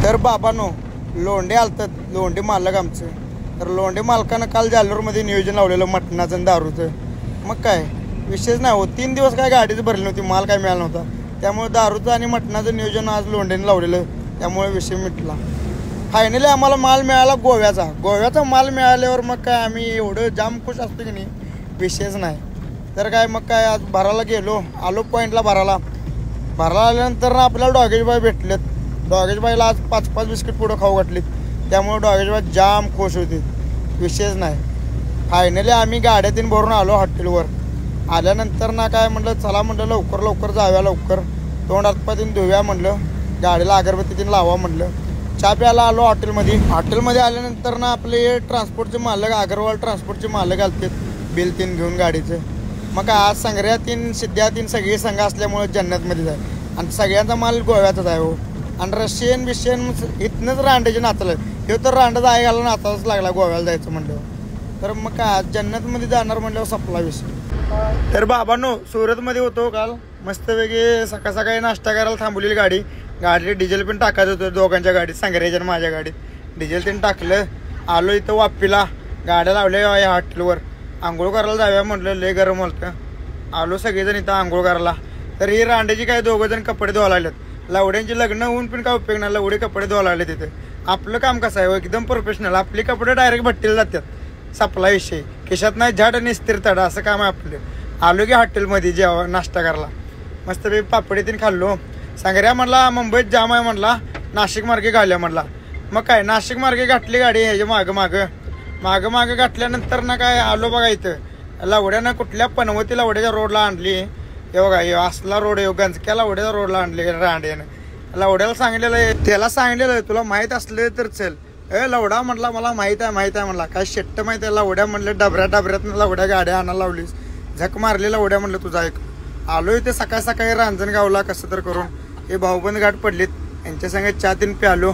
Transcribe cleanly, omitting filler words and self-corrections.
तर बाबांनो लोंढे आलतात, लोंढे मालक आमचं. तर लोंढे मालकानं काल जालूरमध्ये नियोजन लावलेलं मटणाचं आणि दारूचं. मग काय विशेष नाही हो, 3 दिवस काय गाडीच भरली नव्हती, माल काय मिळाला नव्हता. त्यामुळे दारूचं आणि मटणाचं नियोजन आज लोंढेने लावलेलं, त्यामुळे विषय मिटला. फायनली आम्हाला माल मिळाला गोव्याचा माल मिळाल्यावर मग काय आम्ही एवढं जाम खुश असतो की नाही, विषयच नाही. तर काय मग काय आज भरायला गेलो, आलो पॉईंटला भरायला आल्यानंतर आपल्याला डॉगेशबाई भेटलेत. डॉगेशबाईला आज 5-5 बिस्किट पुढं खाऊ घातलीत, त्यामुळे डॉगेशबाई जाम खुश होते, विषयच नाही. फायनली आम्ही गाड्यातून भरून आलो हॉटेलवर. आल्यानंतर ना काय म्हटलं, चला म्हटलं लवकर जाऊया, लवकर तोंड हातपातीन धुव्या म्हटलं, गाडीला अगरबत्तीतीन लावा म्हटलं. चहा प्यायला आलो हॉटेलमध्ये आल्यानंतर ना आपले ट्रान्सपोर्टचे मालक, अग्रवाल ट्रान्सपोर्टचे मालक आलते बिल 3 घेऊन गाडीचं. मग आज संग्र्या 3 सिद्ध्या 3 सगळी संघ असल्यामुळे जन्नतमध्येच आहे आणि सगळ्यांचा माल गोव्याचाच आहे हो. आणि रशियन इथनंच रांड्याचे नाचलं, हे तर रांडाचा आहे घाला नाचाच लागला गोव्याला जायचं म्हणलं. तर मग काय आज जन्नतमध्ये जाणार म्हणल्यावर सपला विषय. तर बाबांनो सुरतमध्ये होतो काल, मस्तपैकी सकाळी नाश्ता करायला थांबवलेली गाडीला डिझेल पण टाकायचं होतं. दोघांच्या गाडीत, संग्र्याच्या माझ्या गाडीत डिझेल त्यांनी टाकलं. आलो इथं वापीला, गाड्या लावल्या या हॉटेलवर. आंघोळ करायला जाऊया म्हटलं, लय गरम होतं. आलो सगळेजण इथं आंघोळ करायला. तर ही रांड्याची काय 2 जण कपडे धुवा लागलेत. लवड्यांची लग्न होऊन पण काय उपयोग नाही, लवडे कपडे धुवा लागले तिथे. आपलं काम कसं आहे एकदम प्रोफेशनल, आपले कपडे डायरेक्ट भट्टीला जातात, सपला विषय. खिशात नाही झाड आणि स्थिर तडा, असं काम आहे आपलं. आलो की हॉटेलमध्ये जेव्हा नाश्ता करायला, मस्तपैकी पापडी तीन खाल्लो. संग्र्या म्हणला मुंबईत जाम आहे म्हणला, नाशिक मार्गे घालूया म्हणला. मग काय नाशिक मार्गे घातली गाडी, ह्याच्या मागं घातल्यानंतर ना काय आलो बघा इथं लवड्यानं कुठल्या पनवती लवड्याच्या रोडला आणली. हे बघा हे असला रोड आहे, गंजक्या लवड्याच्या रोडला आणली रांड्यानं. लवड्याला सांगितलेलं तुला माहीत असले तर चल. लवडा म्हटला मला माहीत आहे म्हणला. काय शेट्ट माहीत आहे लवड्या म्हणलं, डबऱ्यातनं लवड्या गाड्या आणायला लावलीस, झक मारली लवड्या म्हणलं तुझा ऐक. आलो इथे सकाळी रांजणगावला कसं तर करून, हे भाऊबंद घाट पडलीत, यांच्या संग चहा 3 प्यालो.